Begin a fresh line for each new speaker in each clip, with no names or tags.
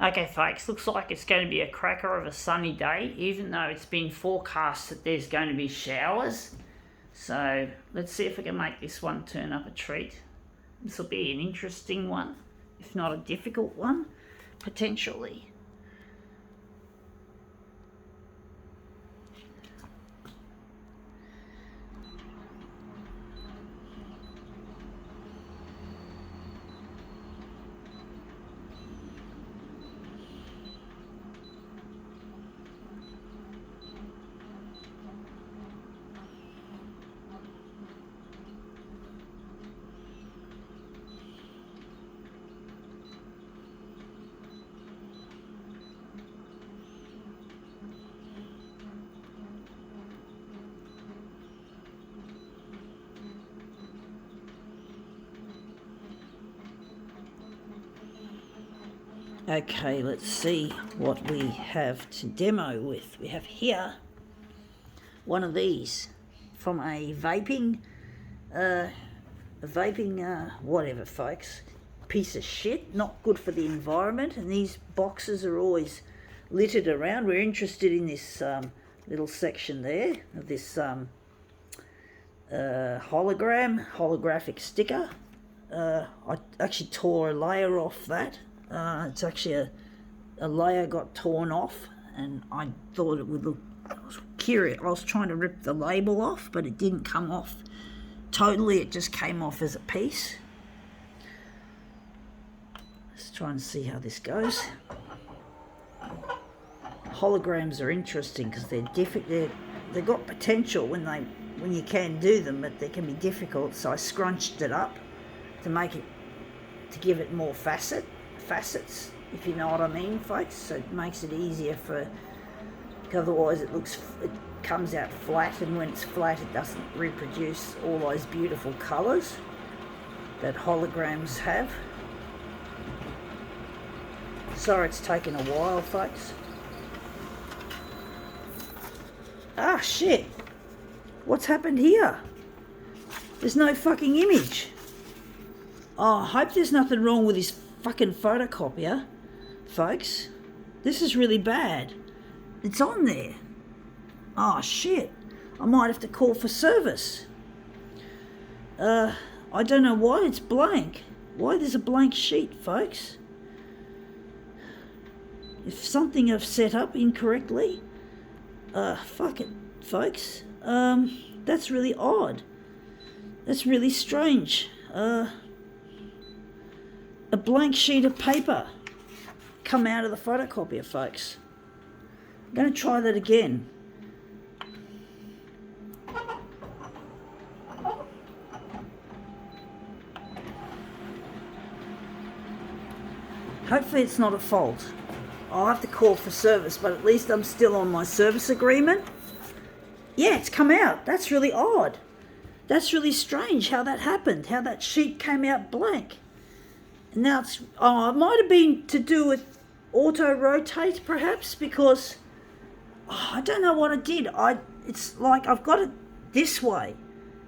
Okay folks, looks like it's going to be a cracker of a sunny day, even though it's been forecast that there's going to be showers. So let's see if we can make this one turn up a treat. This will be an interesting one, if not a difficult one, potentially. Okay, let's see what we have to demo with. We have here one of these from a vaping, whatever folks, piece of shit, not good for the environment, and these boxes are always littered around. We're interested in this little section there of this holographic sticker. I actually tore a layer off that. It's actually a layer got torn off, and I thought it would look, I was curious, I was trying to rip the label off, but it didn't come off totally, it just came off as a piece. Let's try and see how this goes. Holograms are interesting because they've got potential when you can do them, but they can be difficult, so I scrunched it up to give it more facets, if you know what I mean, folks. So it makes it easier otherwise it comes out flat, and when it's flat it doesn't reproduce all those beautiful colours that holograms have. Sorry it's taken a while, folks. Ah shit, what's happened here? There's no fucking image. Oh, I hope there's nothing wrong with this fucking photocopier, folks. This is really bad. It's on there. Oh shit, I might have to call for service. I don't know why it's blank. Why there's a blank sheet, folks? If something I've set up incorrectly, fuck it, folks. That's really odd. That's really strange. A blank sheet of paper come out of the photocopier, folks. I'm going to try that again. Hopefully it's not a fault. I'll have to call for service, but at least I'm still on my service agreement. Yeah, it's come out. That's really odd. That's really strange how that happened, how that sheet came out blank. And now it might have been to do with auto-rotate perhaps, because I don't know what I did. It's like I've got it this way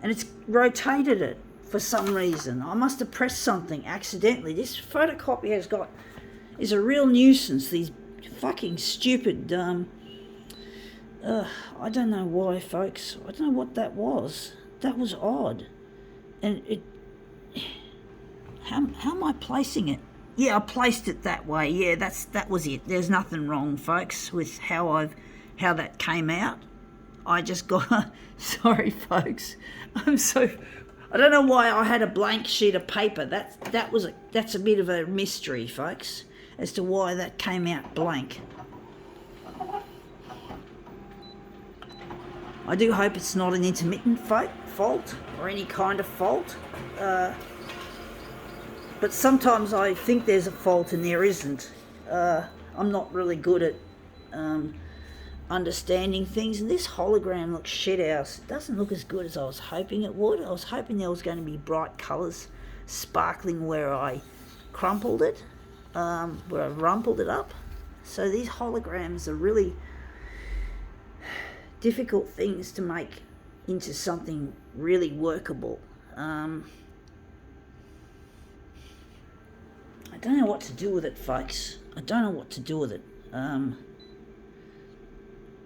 and it's rotated it for some reason. I must have pressed something accidentally. This photocopier is a real nuisance. These fucking stupid, I don't know why, folks. I don't know what that was. That was odd. And how am I placing it? Yeah, I placed it that way. Yeah, that was it. There's nothing wrong, folks, with how that came out. I just got sorry, folks. I don't know why I had a blank sheet of paper. That's a bit of a mystery, folks, as to why that came out blank. I do hope it's not an intermittent fault or any kind of fault. But sometimes I think there's a fault and there isn't. I'm not really good at understanding things, and this hologram looks shit house. It doesn't look as good as I was hoping it would. I was hoping there was going to be bright colours sparkling where I crumpled it, where I rumpled it up. So these holograms are really difficult things to make into something really workable. I don't know what to do with it, folks. I don't know what to do with it.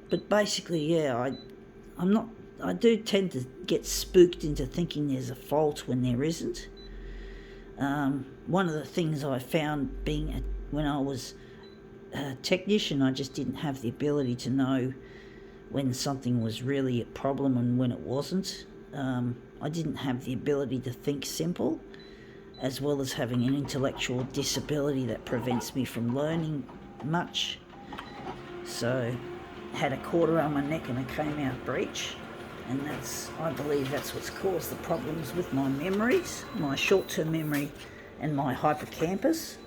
But basically, yeah, I do tend to get spooked into thinking there's a fault when there isn't. One of the things I found when I was a technician, I just didn't have the ability to know when something was really a problem and when it wasn't. I didn't have the ability to think simple, as well as having an intellectual disability that prevents me from learning much. So, had a cord around my neck and a came-out breech, and I believe that's what's caused the problems with my memories, my short-term memory and my hippocampus,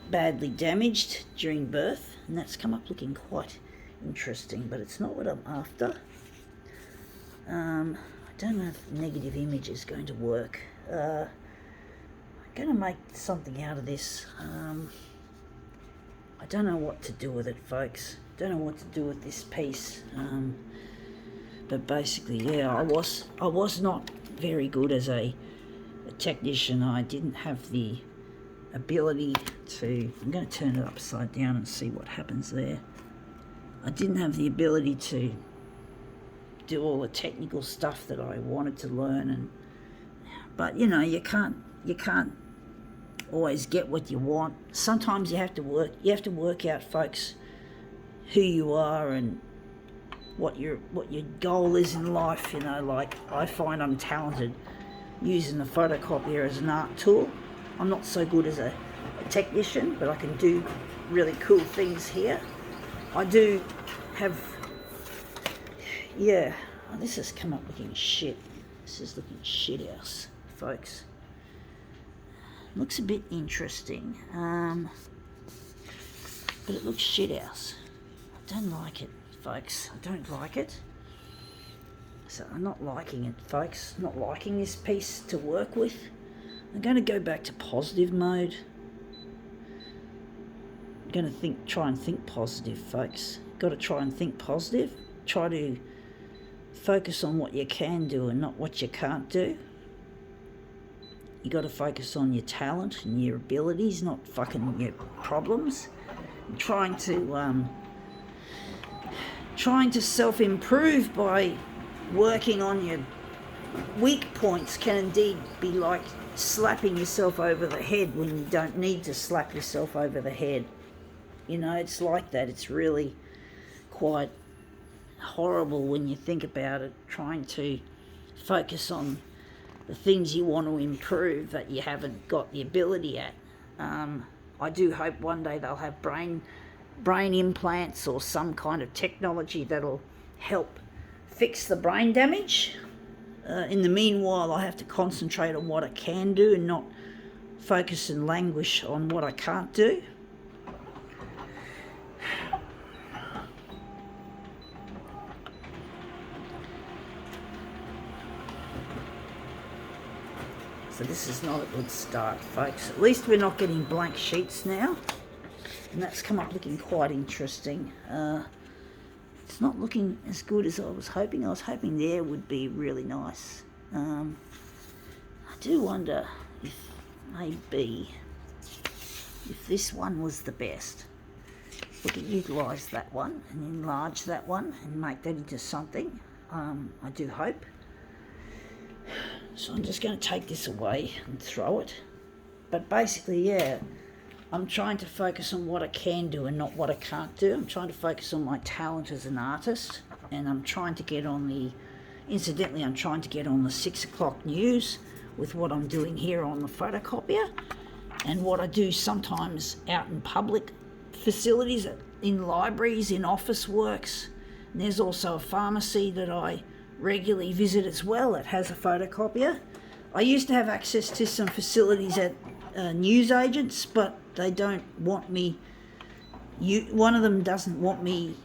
badly damaged during birth, and that's come up looking quite interesting, but it's not what I'm after. I don't know if negative image is going to work. I'm going to make something out of this. I don't know what to do with it, folks. Don't know what to do with this piece. But basically, yeah, I was not very good as a technician. I didn't have the ability to... I'm going to turn it upside down and see what happens there. I didn't have the ability to do all the technical stuff that I wanted to learn, but you know, you can't always get what you want. Sometimes you have to work out, folks, who you are and what your goal is in life. You know, like I find I'm talented using the photocopier as an art tool. I'm not so good as a technician, but I can do really cool things here. I do have, yeah, oh, this has come up looking shit. This is looking shit house, folks. Looks a bit interesting, but it looks shit house. I don't like it, folks. I don't like it. So I'm not liking it, folks. Not liking this piece to work with. I'm going to go back to positive mode. I'm going to try and think positive, folks. Got to try and think positive. Try to focus on what you can do and not what you can't do. You got to focus on your talent and your abilities, not fucking your problems. And trying to self-improve by working on your weak points can indeed be like slapping yourself over the head when you don't need to slap yourself over the head. You know, it's like that. It's really quite horrible when you think about it, trying to focus on the things you want to improve that you haven't got the ability at. I do hope one day they'll have brain implants or some kind of technology that'll help fix the brain damage. In the meanwhile, I have to concentrate on what I can do and not focus and languish on what I can't do. So this is not a good start, folks. At least we're not getting blank sheets now. And that's come up looking quite interesting. It's not looking as good as I was hoping. I was hoping there would be really nice. I do wonder if maybe if this one was the best. We could utilise that one and enlarge that one and make that into something. I do hope. So I'm just going to take this away and throw it. But basically, yeah, I'm trying to focus on what I can do and not what I can't do. I'm trying to focus on my talent as an artist, and I'm trying to get on the 6 o'clock news with what I'm doing here on the photocopier and what I do sometimes out in public facilities, in libraries, in office works. And there's also a pharmacy that I regularly visit as well that has a photocopier. I used to have access to some facilities at newsagents, but they don't want me. One of them doesn't want me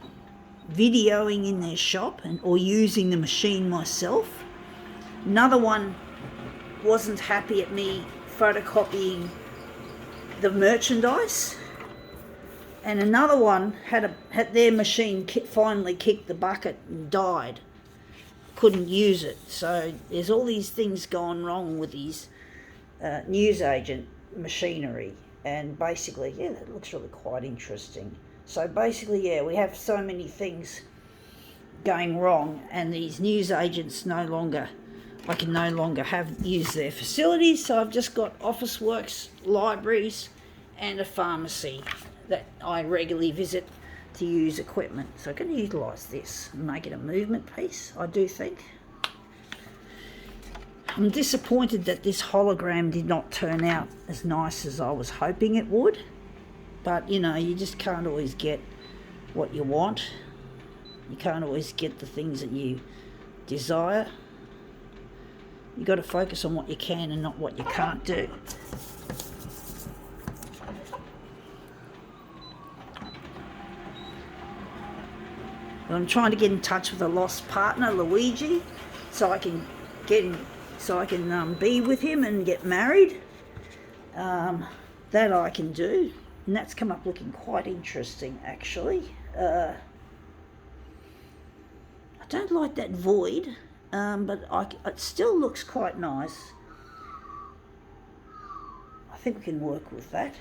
videoing in their shop or using the machine myself. Another one wasn't happy at me photocopying the merchandise, and another one had their machine finally kicked the bucket and died. Couldn't use it. So there's all these things going wrong with these newsagent machinery. And basically, yeah, that looks really quite interesting. So basically, yeah, we have so many things going wrong, and these news agents I can no longer use their facilities, so I've just got office works, libraries, and a pharmacy that I regularly visit to use equipment. So I'm going to utilise this and make it a movement piece, I do think. I'm disappointed that this hologram did not turn out as nice as I was hoping it would. But, you know, you just can't always get what you want. You can't always get the things that you desire. You've got to focus on what you can and not what you can't do. I'm trying to get in touch with a lost partner, Luigi, so I can be with him and get married. That I can do, and that's come up looking quite interesting, actually. I don't like that void, but it still looks quite nice. I think we can work with that.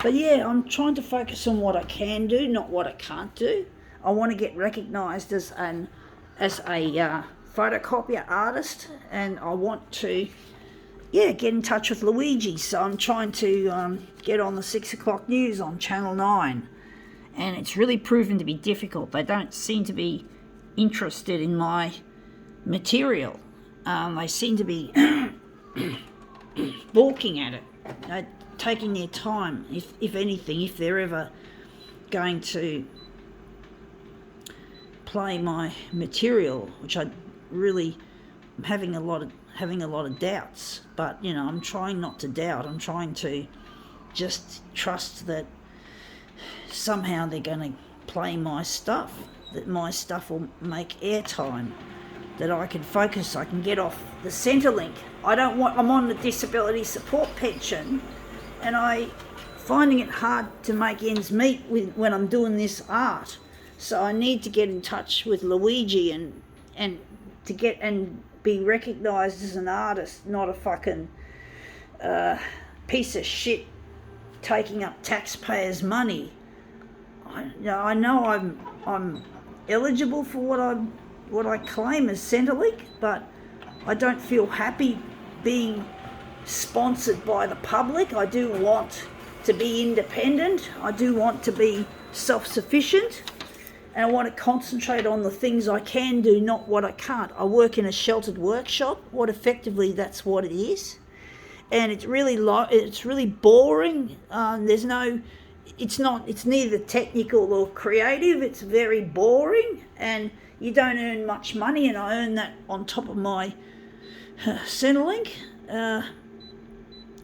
But yeah, I'm trying to focus on what I can do, not what I can't do. I want to get recognised as a photocopier artist, and I want to get in touch with Luigi. So I'm trying to get on the 6 o'clock news on Channel 9, and it's really proven to be difficult. They don't seem to be interested in my material. They seem to be balking at it, taking their time, if anything, if they're ever going to play my material, which I really am having a lot of doubts. But you know, I'm trying not to doubt. I'm trying to just trust that somehow they're going to play my stuff, that my stuff will make airtime, that I can focus, I can get off the Centrelink. I'm on the disability support pension, and I'm finding it hard to make ends meet when I'm doing this art. So I need to get in touch with Luigi and be recognised as an artist, not a fucking piece of shit taking up taxpayers' money. I know I'm eligible for what I claim as Centrelink, but I don't feel happy being sponsored by the public. I do want to be independent. I do want to be self-sufficient, and I want to concentrate on the things I can do, not what I can't. I work in a sheltered workshop. Effectively, that's what it is, and it's really boring. It's neither technical or creative. It's very boring, and you don't earn much money, and I earn that on top of my Centrelink.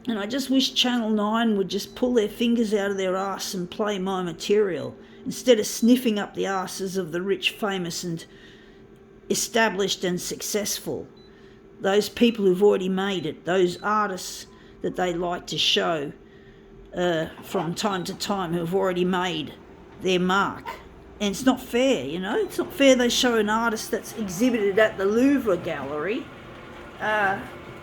And I just wish Channel 9 would just pull their fingers out of their arse and play my material, instead of sniffing up the arses of the rich, famous and established and successful. Those people who've already made it, those artists that they like to show from time to time, who've already made their mark. And it's not fair, you know. It's not fair they show an artist that's exhibited at the Louvre Gallery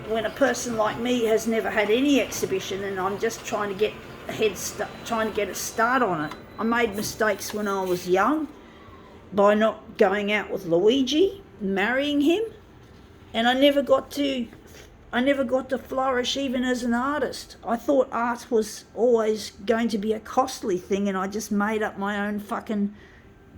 when a person like me has never had any exhibition, and I'm just trying to get a start on it. I made mistakes when I was young by not going out with Luigi, marrying him, and I never got to flourish even as an artist. I thought art was always going to be a costly thing, and I just made up my own fucking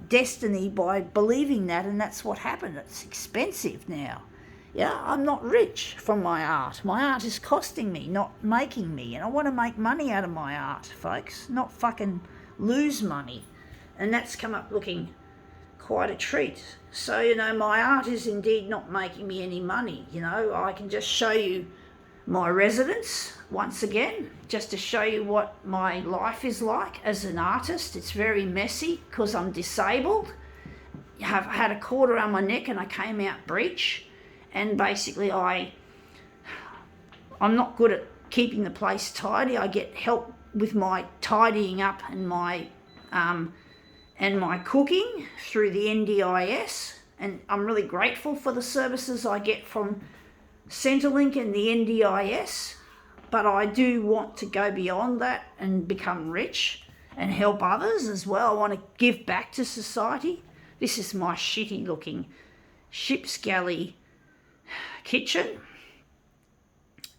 destiny by believing that, and that's what happened. It's expensive now. Yeah, I'm not rich from my art. My art is costing me, not making me. And I want to make money out of my art, folks, not fucking lose money. And that's come up looking quite a treat. So, you know, my art is indeed not making me any money. You know, I can just show you my residence once again, just to show you what my life is like as an artist. It's very messy because I'm disabled. I've had a cord around my neck and I came out breech. And basically I'm not good at keeping the place tidy. I get help with my tidying up and my cooking through the NDIS, and I'm really grateful for the services I get from Centrelink and the NDIS, but I do want to go beyond that and become rich and help others as well. I want to give back to society. This is my shitty looking ship's galley kitchen.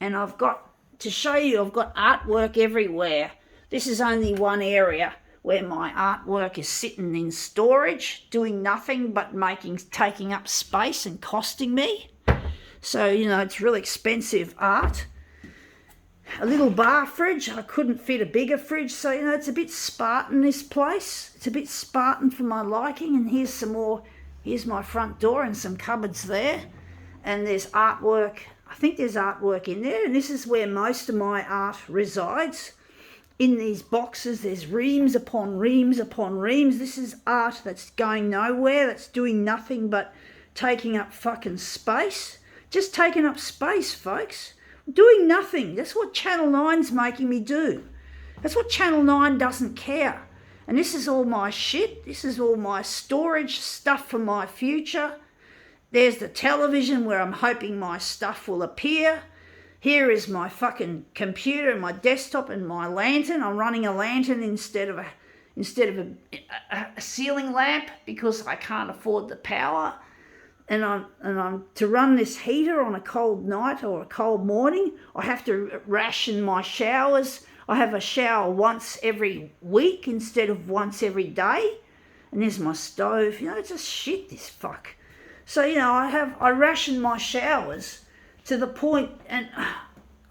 And I've got, to show you, I've got artwork everywhere. This is only one area where my artwork is sitting in storage, doing nothing but taking up space and costing me. So, you know, it's really expensive art. A little bar fridge. I couldn't fit a bigger fridge, so, you know, it's a bit Spartan, this place. It's a bit Spartan for my liking. And here's some more. Here's my front door and some cupboards there. And there's artwork. I think there's artwork in there. And this is where most of my art resides. In these boxes, there's reams upon reams upon reams. This is art that's going nowhere. That's doing nothing but taking up fucking space. Just taking up space, folks. Doing nothing. That's what Channel 9's making me do. That's what Channel 9 doesn't care. And this is all my shit. This is all my storage stuff for my future. There's the television where I'm hoping my stuff will appear. Here is my fucking computer and my desktop and my lantern. I'm running a lantern instead of a ceiling lamp because I can't afford the power. And I'm to run this heater on a cold night or a cold morning, I have to ration my showers. I have a shower once every week instead of once every day. And there's my stove. You know, it's just shit, this fuck. So, you know, I ration my showers to the point, and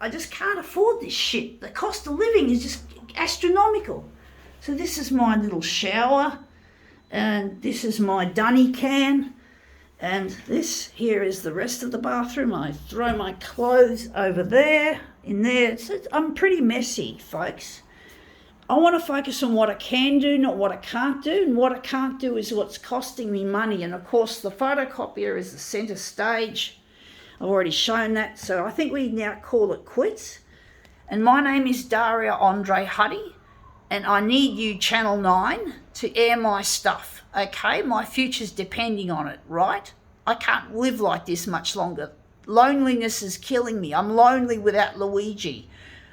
I just can't afford this shit. The cost of living is just astronomical. So this is my little shower, and this is my dunny can. And this here is the rest of the bathroom. I throw my clothes over there, in there. I'm pretty messy, folks. I want to focus on what I can do, not what I can't do. And what I can't do is what's costing me money. And of course, the photocopier is the centre stage. I've already shown that. So I think we now call it quits. And my name is Daria Andre Huddy. And I need you, Channel 9, to air my stuff. Okay, my future's depending on it, right? I can't live like this much longer. Loneliness is killing me. I'm lonely without Luigi.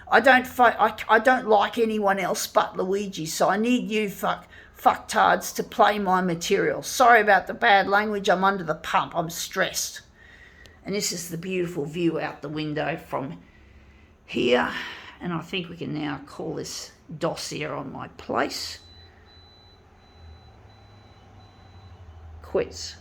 I don't like anyone else but Luigi, so I need you fucktards to play my material. Sorry about the bad language. I'm under the pump. I'm stressed. And this is the beautiful view out the window from here. And I think we can now call this dossier on my place. Quits.